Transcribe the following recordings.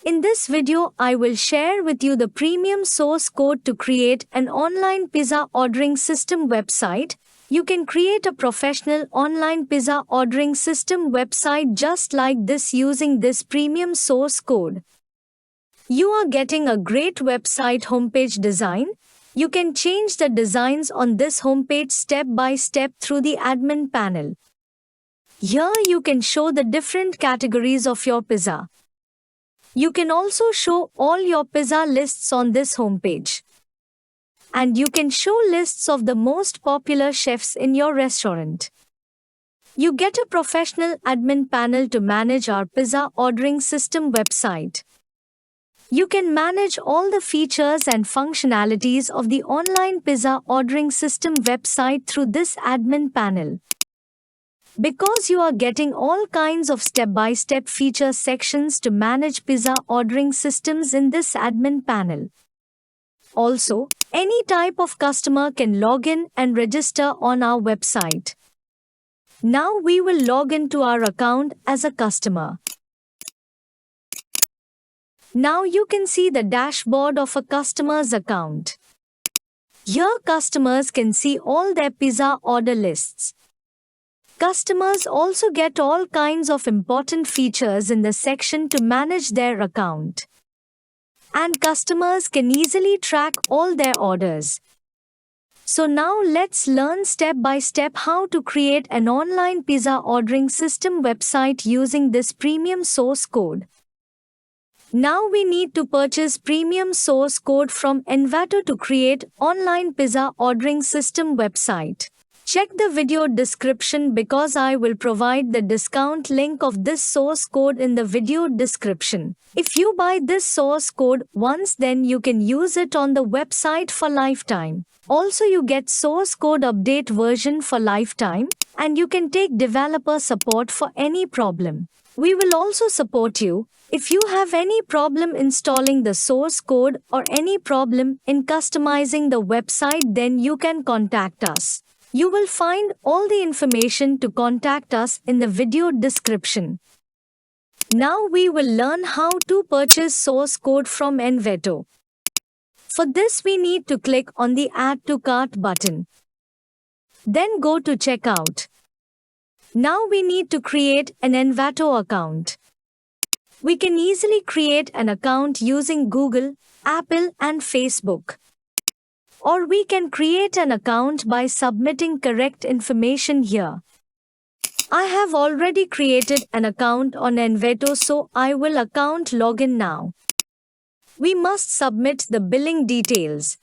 In this video, I will share with you the premium source code to create an online pizza ordering system website. You can create a professional online pizza ordering system website just like this using this premium source code. You are getting a great website homepage design. You can change the designs on this homepage step by step through the admin panel. Here you can show the different categories of your pizza. You can also show all your pizza lists on this homepage. And you can show lists of the most popular chefs in your restaurant. You get a professional admin panel to manage our pizza ordering system website. You can manage all the features and functionalities of the online pizza ordering system website through this admin panel. Because you are getting all kinds of step-by-step feature sections to manage pizza ordering systems in this admin panel. Also, any type of customer can log in and register on our website. Now we will log into our account as a customer. Now you can see the dashboard of a customer's account. Here customers can see all their pizza order lists. Customers also get all kinds of important features in the section to manage their account. And customers can easily track all their orders. So now let's learn step by step how to create an online pizza ordering system website using this premium source code. Now we need to purchase premium source code from Envato to create online pizza ordering system website. Check the video description because I will provide the discount link of this source code in the video description. If you buy this source code once, then you can use it on the website for lifetime. Also, you get source code update version for lifetime, and you can take developer support for any problem. We will also support you. If you have any problem installing the source code or any problem in customizing the website, then you can contact us. You will find all the information to contact us in the video description. Now we will learn how to purchase source code from Envato. For this we need to click on the Add to Cart button. Then go to Checkout. Now we need to create an Envato account. We can easily create an account using Google, Apple and Facebook. Or we can create an account by submitting correct information here. I have already created an account on Envato, so I will account login now. We must submit the billing details.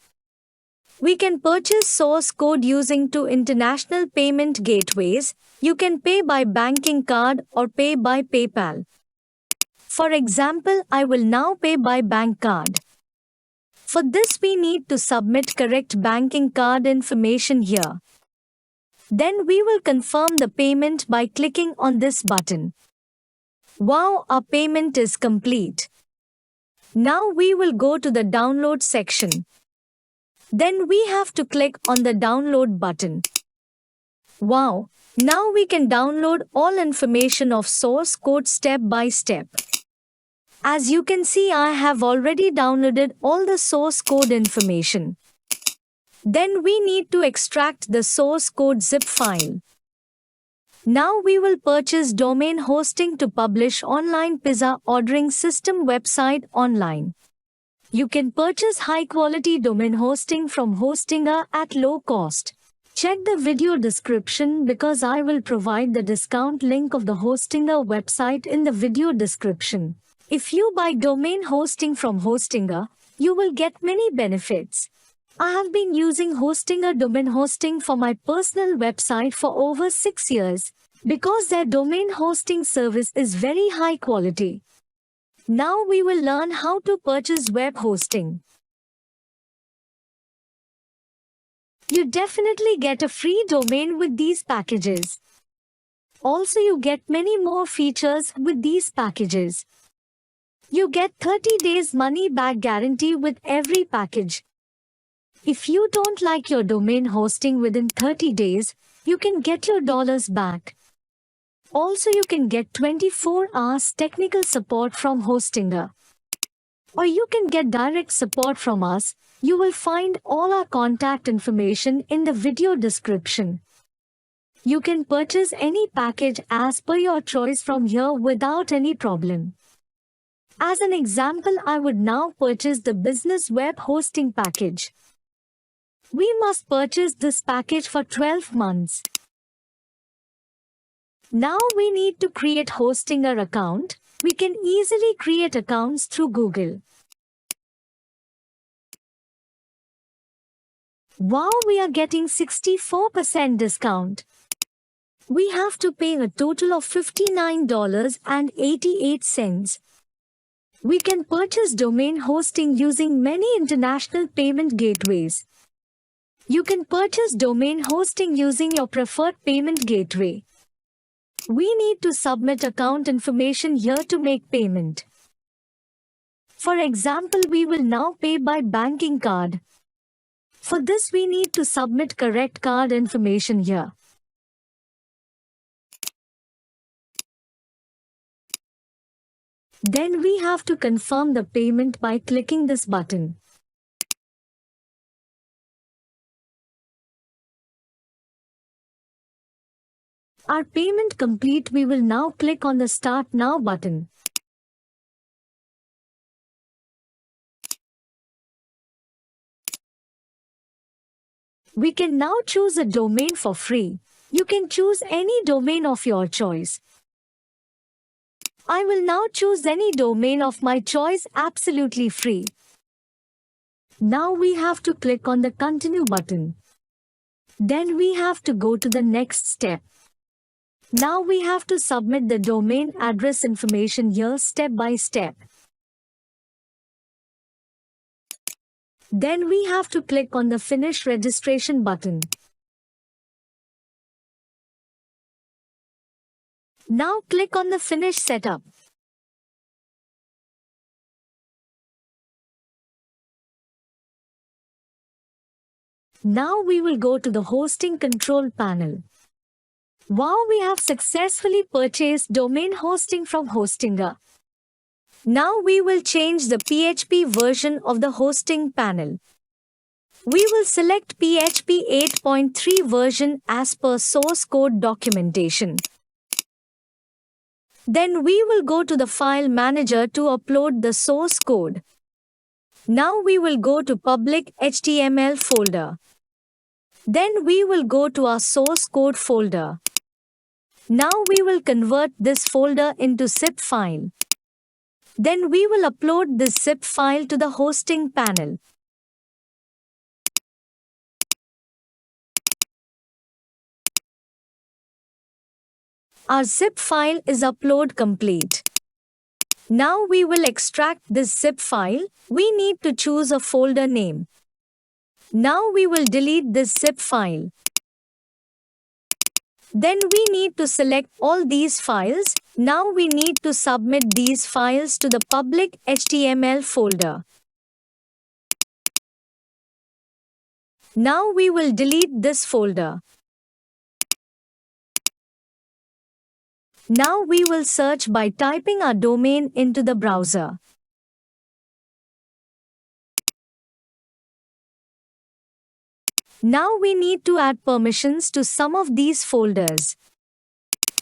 We can purchase source code using two international payment gateways. You can pay by banking card or pay by PayPal. For example, I will now pay by bank card. For this we need to submit correct banking card information here. Then we will confirm the payment by clicking on this button. Wow, our payment is complete. Now we will go to the download section. Then we have to click on the download button. Wow, now we can download all information of source code step by step. As you can see, I have already downloaded all the source code information. Then we need to extract the source code zip file. Now we will purchase domain hosting to publish online pizza ordering system website online. You can purchase high quality domain hosting from Hostinger at low cost. Check the video description because I will provide the discount link of the Hostinger website in the video description. If you buy domain hosting from Hostinger, you will get many benefits. I have been using Hostinger domain hosting for my personal website for over 6 years because their domain hosting service is very high quality. Now we will learn how to purchase web hosting. You definitely get a free domain with these packages. Also, you get many more features with these packages. You get 30 days money back guarantee with every package. If you don't like your domain hosting within 30 days, you can get your dollars back. Also, you can get 24 hours technical support from Hostinger. or you can get direct support from us. You will find all our contact information in the video description. You can purchase any package as per your choice from here without any problem. As an example, I would now purchase the business web hosting package. We must purchase this package for 12 months. Now we need to create Hostinger account. We can easily create accounts through Google. Wow, we are getting 64% discount. We have to pay a total of $59.88. We can purchase domain hosting using many international payment gateways. You can purchase domain hosting using your preferred payment gateway. We need to submit account information here to make payment. For example, we will now pay by banking card. For this, we need to submit correct card information here. Then we have to confirm the payment by clicking this button. Our payment complete. We will now click on the Start Now button. We can now choose a domain for free. You can choose any domain of your choice. I will now choose any domain of my choice absolutely free. Now we have to click on the Continue button. Then we have to go to the next step. Now we have to submit the domain address information here step by step. Then we have to click on the Finish Registration button. Now click on the Finish Setup. Now we will go to the Hosting Control panel. Wow, we have successfully purchased domain hosting from Hostinger. Now we will change the PHP version of the hosting panel. We will select PHP 8.3 version as per source code documentation. Then we will go to the file manager to upload the source code. Now we will go to public HTML folder. Then we will go to our source code folder. Now we will convert this folder into zip file. Then we will upload this zip file to the hosting panel. Our zip file is upload complete. Now we will extract this zip file. We need to choose a folder name. Now we will delete this zip file. Then we need to select all these files. Now we need to submit these files to the public HTML folder. Now we will delete this folder. Now we will search by typing our domain into the browser. Now we need to add permissions to some of these folders.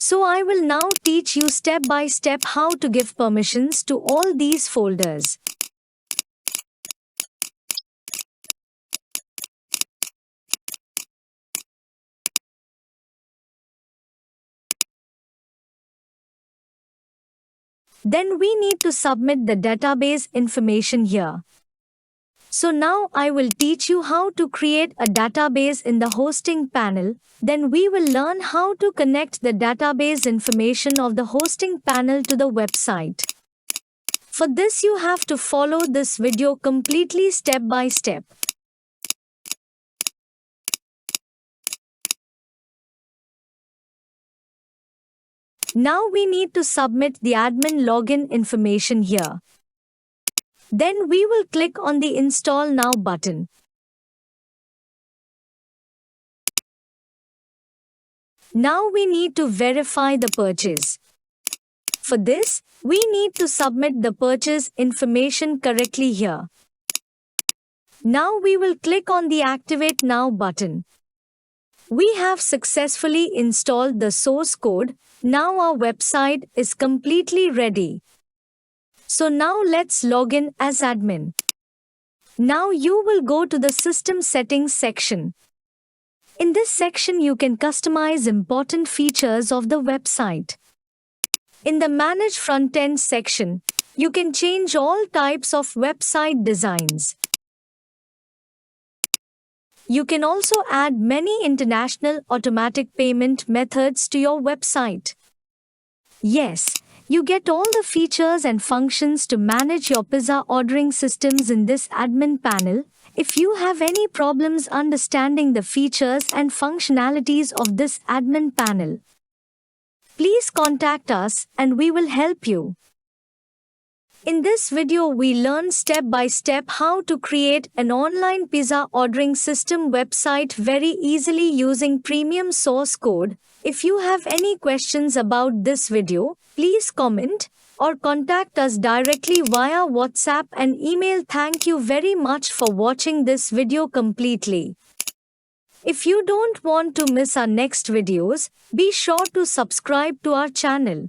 So I will now teach you step by step how to give permissions to all these folders. Then we need to submit the database information here. So now I will teach you how to create a database in the hosting panel. Then we will learn how to connect the database information of the hosting panel to the website. For this you have to follow this video completely step by step. Now we need to submit the admin login information here. Then we will click on the Install Now button. Now we need to verify the purchase. For this, we need to submit the purchase information correctly here. Now we will click on the Activate Now button. We have successfully installed the source code. Now our website is completely ready. So now let's log in as admin. Now you will go to the System Settings section. In this section you can customize important features of the website. In the Manage Frontend section, you can change all types of website designs. You can also add many international automatic payment methods to your website. Yes, you get all the features and functions to manage your pizza ordering systems in this admin panel. If you have any problems understanding the features and functionalities of this admin panel, please contact us and we will help you. In this video we learn step by step how to create an online pizza ordering system website very easily using premium source code. If you have any questions about this video, please comment or contact us directly via WhatsApp and email. Thank you very much for watching this video completely. If you don't want to miss our next videos, be sure to subscribe to our channel.